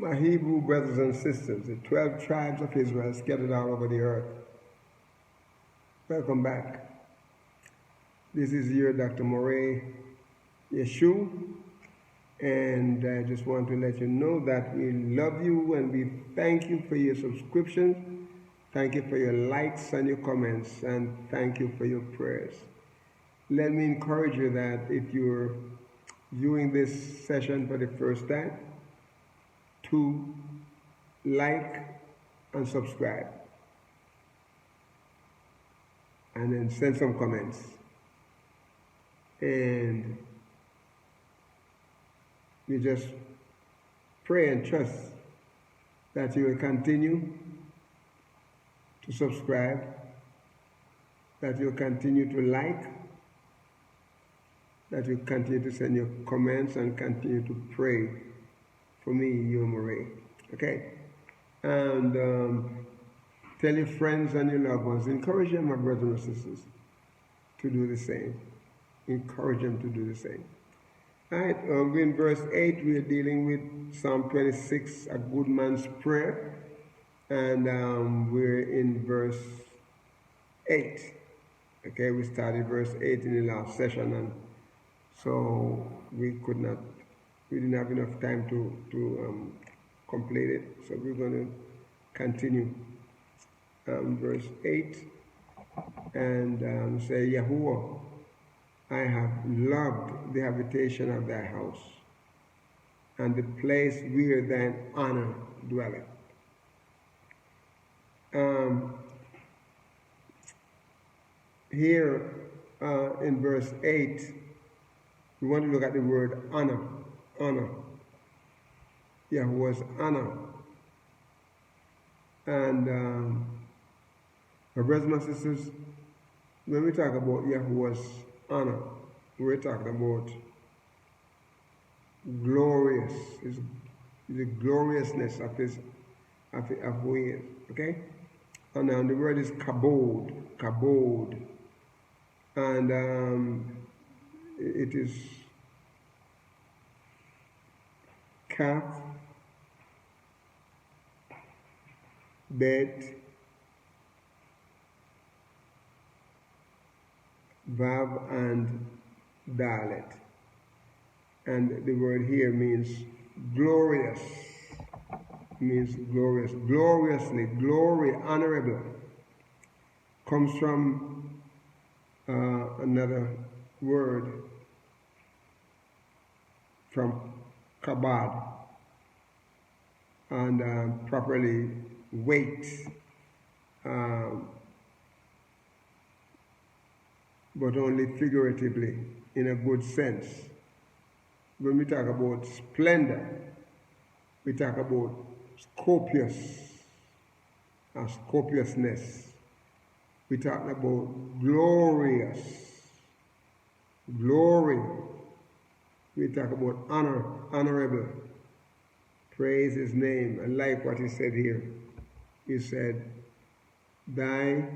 My Hebrew brothers and sisters, the 12 tribes of Israel scattered all over the earth. Welcome back. This is your Dr. Moray Yeshua, and I just want to let you know that we love you and we thank you for your subscriptions. Thank you for your likes and your comments, and thank you for your prayers. Let me encourage you that if you're viewing this session for the first time, to like and subscribe, and then send some comments. And we just pray and trust that you will continue to subscribe, that you'll continue to like, that you continue to send your comments and continue to pray for me, your Moray. Okay? And tell your friends and your loved ones, encourage them, my brothers and sisters, to do the same. Encourage them to do the same. All right, we're in verse 8. We're dealing with Psalm 26, a good man's prayer. And we're in verse 8. Okay, we started verse 8 in the last session, and so we didn't have enough time to complete it. So we're going to continue. Verse 8, and say, Yahuwah, I have loved the habitation of thy house, and the place where thine honor dwelleth. Here in verse 8, we want to look at the word honor. Honor. Yahuwah's honor. And my brothers and sisters, when we talk about Yahuwah's honor, we're talking about glorious, the gloriousness of who he is. Okay? And the word is kabod, kabod. And it is kaf, bet, vav, and dalet. And the word here means glorious. Means glorious, gloriously, glory, honorable. Comes from another word from kabad, and properly weight, but only figuratively, in a good sense. When we talk about splendor, we talk about copious and copiousness. We talk about glorious, glory. We talk about honor, honorable. Praise his name. I like what he said here. He said, thy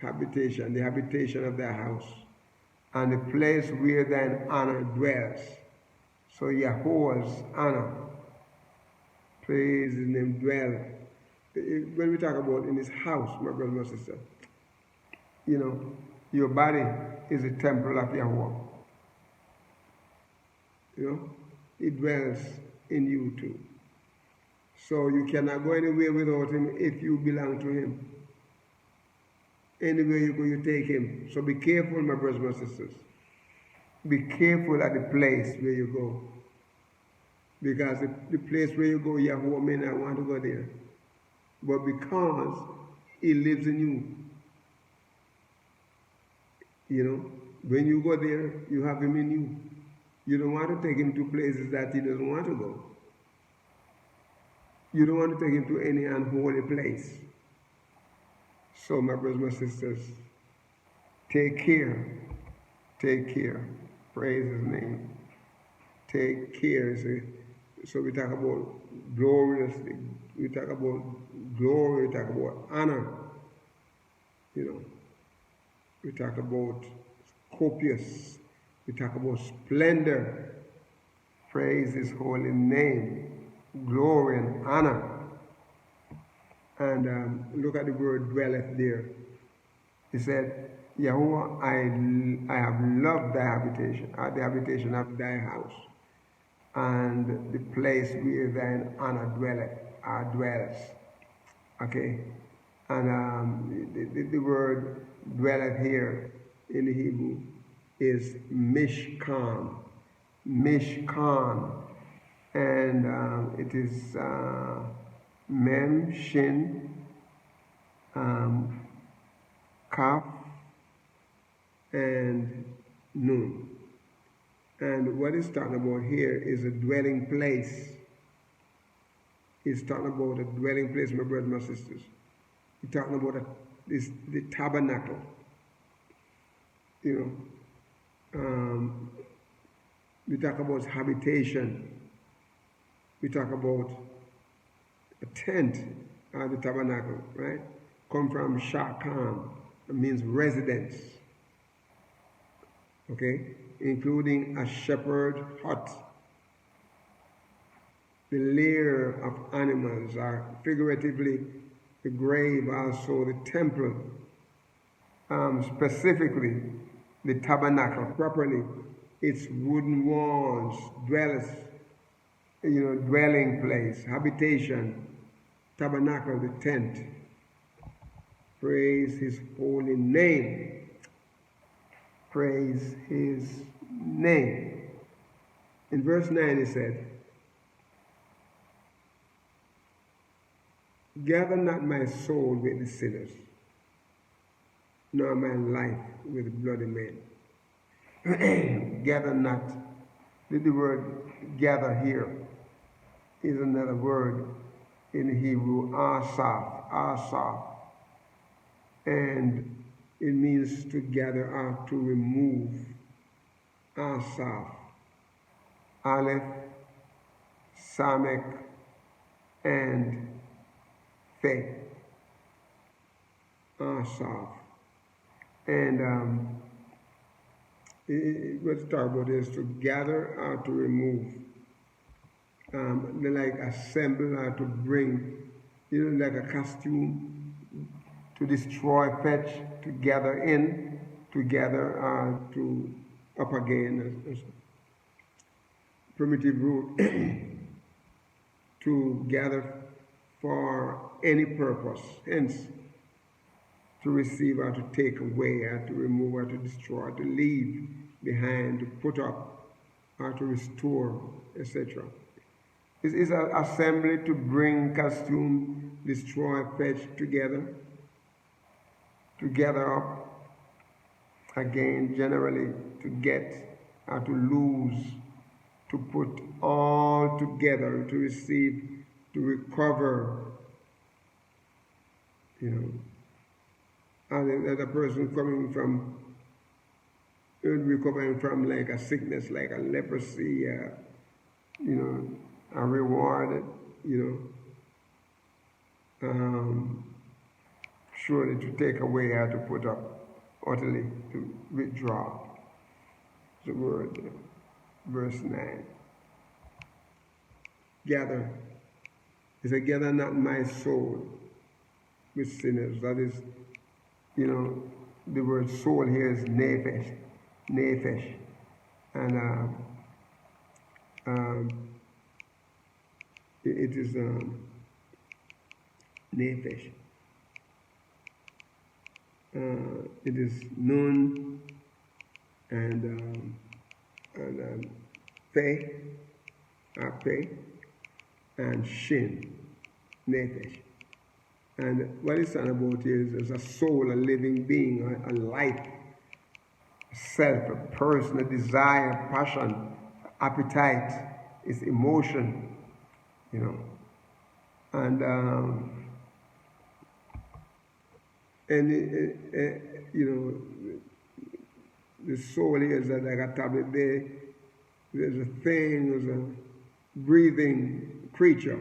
habitation, the habitation of thy house, and the place where thine honor dwells. So Yahuwah's honor, praise his name, dwell. When we talk about in his house, my brother, my sister, you know, your body is a temple of Yahuwah. You know, he dwells in you too. So you cannot go anywhere without him if you belong to him. Anywhere you go, you take him. So be careful, my brothers, my sisters. Be careful at the place where you go. Because the place where you go, Yahuwah may not want to go there. But because he lives in you, you know, when you go there, you have him in you. You don't want to take him to places that he doesn't want to go. You don't want to take him to any unholy place. So, my brothers, my sisters, take care. Take care. Praise his name. Take care. So we talk about gloriously. We talk about glory. We talk about honor. You know. We talk about copious. We talk about splendor. Praise his holy name. glory and honor. And look at the word dwelleth there. He said, Yahuwah, I have loved thy habitation, the habitation of thy house, and the place where thine honor dwells. Okay? And the word dwelleth here in the Hebrew is mishkan. Mishkan. And it is mem, shin, kaf, and nun. And what it's talking about here is a dwelling place. It's talking about a dwelling place, my brothers and my sisters. It's talking about the tabernacle. You know, we talk about habitation. We talk about a tent, the tabernacle, right? Come from shakan, it means residence. Okay? Including a shepherd hut. The lair of animals are figuratively the grave, also the temple. Specifically, the tabernacle properly, its wooden walls, dwelling place, habitation, tabernacle, the tent. Praise his holy name. Praise his name. In verse 9 he said, gather not my soul with the sinners, nor my life with bloody men. Gather not. The word gather here is another word in Hebrew, asaf. And it means to gather or to remove. Asaf. Aleph, Samek, and Fe. Asaf. And what's talking about is to gather or to remove. Like assemble or to bring, like a costume. To destroy, fetch, to gather in, to gather, to up again. Primitive root. To gather for any purpose. Hence, to receive or to take away or to remove or to destroy, to leave behind, to put up or to restore, etc. It is an assembly to bring, costume, destroy, fetch, together. To gather up, again, generally to get or to lose, to put all together, to receive, to recover, And the person recovering from like a sickness, like a leprosy, a reward, surely to take away or to put up, utterly to withdraw. The word, verse 9. Gather. He said, gather not my soul with sinners. That is, the word soul here is nephesh. And it is nephesh. It is nun and pe, and shin, nephesh. And what it's talking about is a soul, a living being, a life, a self, a person, a desire, a passion, appetite, it's emotion, And the soul here is like a tablet there. There's a thing, there's a breathing creature,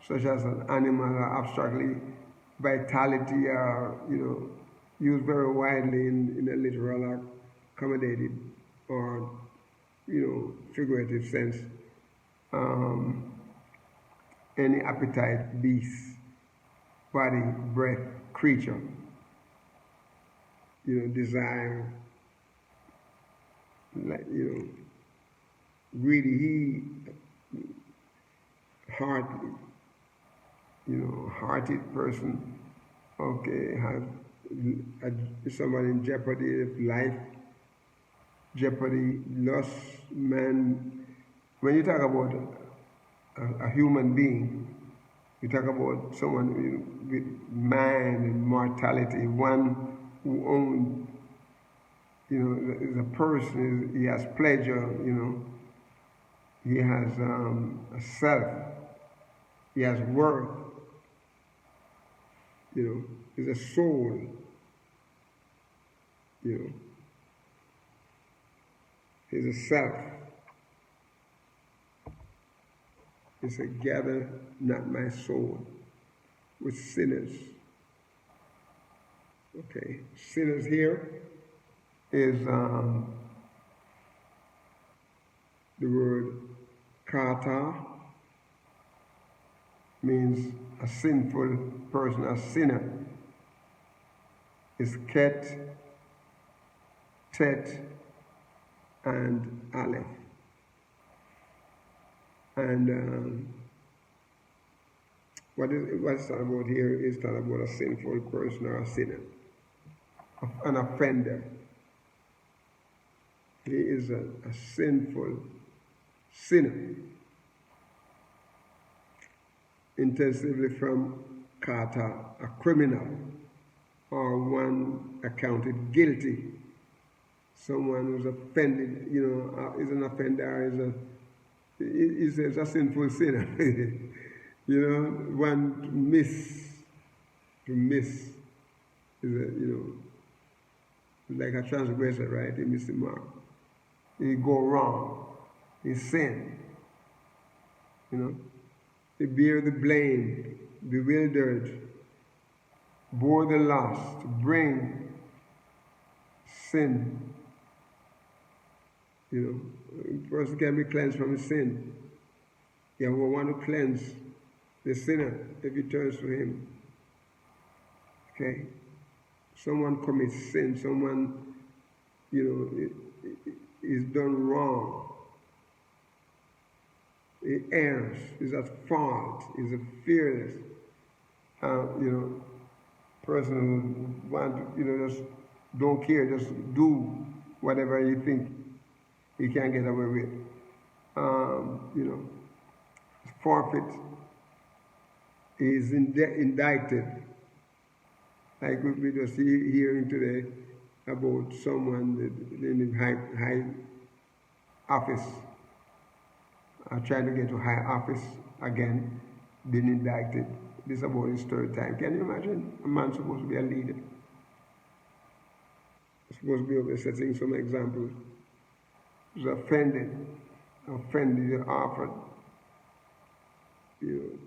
such as an animal, or abstractly vitality, or used very widely in a literal or accommodated or figurative sense. any appetite, beast, body, breath, creature, desire, like, greedy, hearted person, okay, have somebody in jeopardy of life, jeopardy, lost man. When you talk about a human being, you talk about someone with mind and mortality, one who owns, is a person, he has pleasure, he has a self, he has worth, he's a soul, he's a self. He said, gather not my soul with sinners. Okay, sinners here is the word kata, means a sinful person, a sinner. Is ket, tet, and aleph. And what's talking about here is talking about a sinful person or a sinner, an offender. He is a sinful sinner. Intensively from kata, a criminal, or one accounted guilty. Someone who's offended, is an offender, is a sinful sinner. One to miss is like a transgressor, right? He missed the mark. He go wrong. He sin. He bear the blame, bewildered, bore the loss, to bring sin. A person can be cleansed from his sin. Yahuwah want to cleanse the sinner if he turns to him. Okay? Someone commits sin, someone, is done wrong. He errs, is at fault, is a fearless, person who want to, just don't care, just do whatever he think he can get away with. Forfeit is indicted. Like we just hearing today about someone in high office, trying to get to high office again, being indicted. This is about his third time. Can you imagine? A man supposed to be a leader. Supposed to be setting some examples. He's offended the offered. You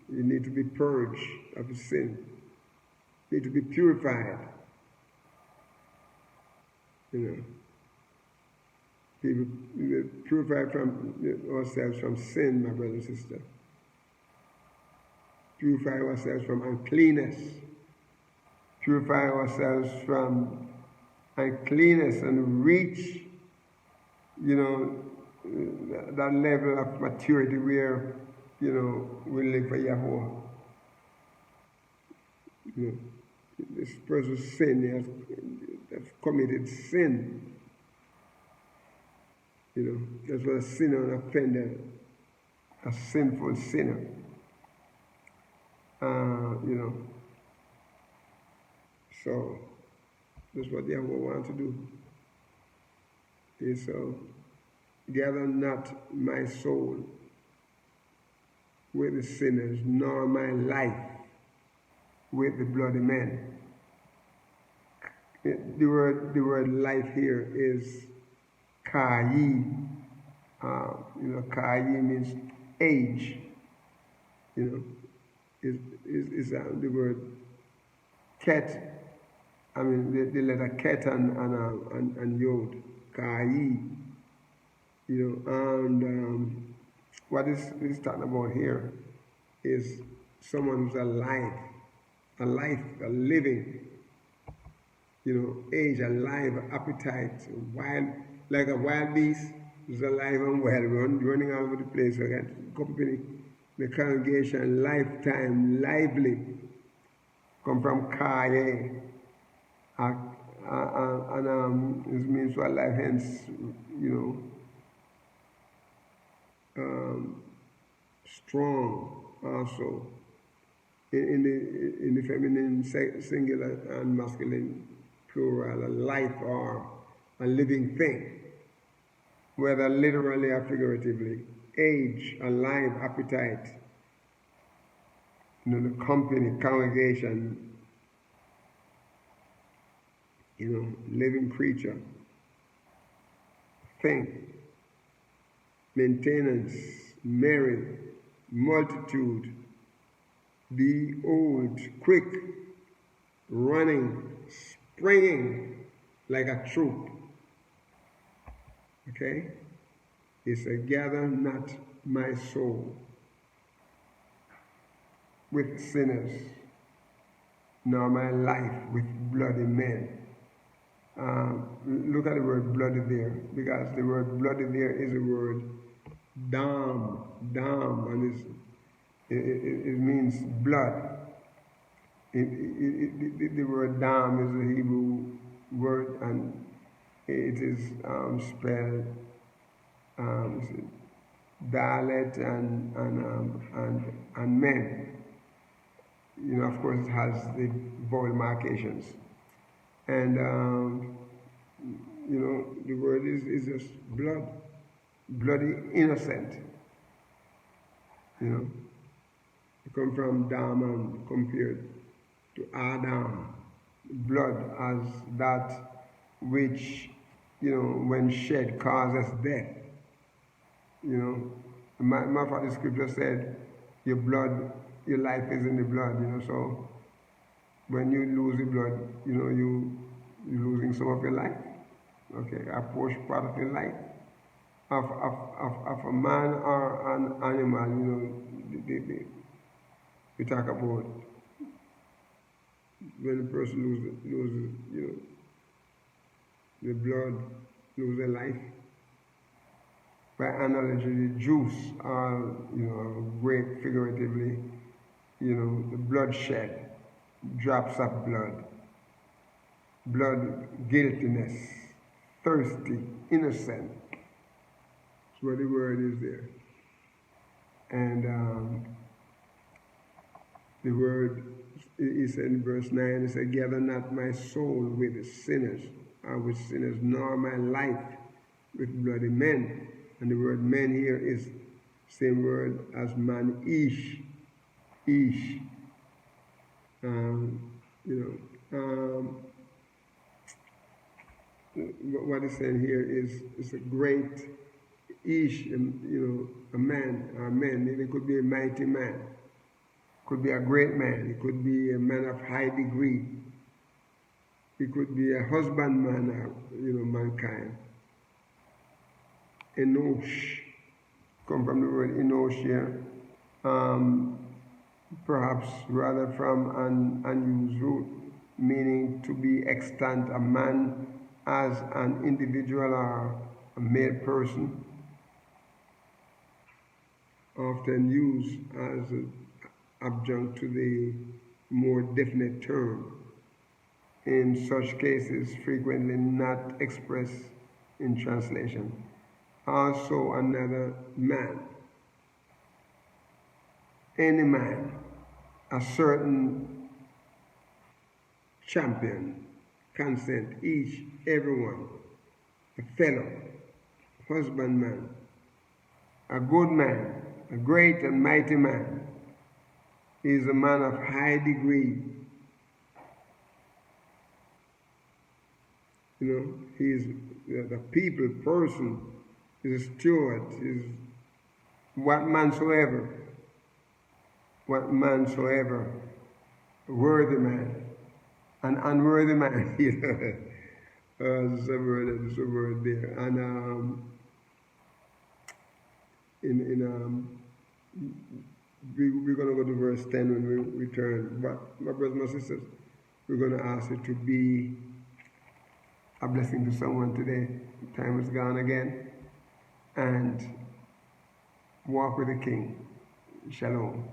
need to be purged of his sin. You need to be purified. People purify from ourselves from sin, my brother and sister. Purify ourselves from uncleanness. Purify ourselves from uncleanness and reach, that level of maturity where, we live for Yahuwah. This person's sin, he has committed sin. That's what a sinner, an offender, a sinful sinner. So that's what Yahuwah wants to do. Is gather not my soul with the sinners, nor my life with the bloody men. The word life here is kayi. Kayi means age. Is the word ket. The letter ket and yod. Kayi. And what is talking about here is someone who's alive, a living, age, alive, appetite, wild, like a wild beast who's alive and well, running all over the place, again, company, the congregation, lifetime, lively, come from Kaye, and it means to alive, hence, strong also in the feminine singular and masculine plural, a life or a living thing, whether literally or figuratively. Age, alive, appetite, the company, congregation, living creature, thing, maintenance, merry, multitude, be old, quick, running, springing like a troop. Okay? It's a gather not my soul with sinners, nor my life with bloody men. Look at the word bloody there, because the word bloody there is the word dam, and it means blood. The word dam is a Hebrew word, and it is spelled Dalet and men. Of course, it has the vowel markations, and the word is just blood, bloody innocent. It comes from Daman, compared to Adam, blood as that which, when shed causes death. My father scripture said, your life is in the blood, so when you lose the blood, you're losing some of your life, okay, a part of your life. Of a man or an animal, we talk about when the person loses, the blood, lose their life. By analogy, the juice, great figuratively, the bloodshed, drops of blood, guiltiness, thirsty, innocent. That's what the word is there. And the word is in verse 9, it says, gather not my soul with sinners, nor my life with bloody men. And the word men here is same word as man, ish. What is saying here is a great ish, a man or men. It could be a mighty man, could be a great man, it could be a man of high degree, it could be a husbandman of mankind. Enosh, come from the word enosh here, perhaps rather from an unused root, meaning to be extant, a man as an individual or a male person, often used as an adjunct to the more definite term. In such cases, frequently not expressed in translation. Also another man, any man, a certain champion, consent, each, everyone, a fellow, husbandman, a good man, a great and mighty man, is a man of high degree. He is the people person, is a steward, is what mansoever, worthy man, an unworthy man, there's a word there. And we're going to go to verse 10 when we return. But my brothers and sisters, we're going to ask you to be a blessing to someone today. Time is gone again. And walk with the King. Shalom.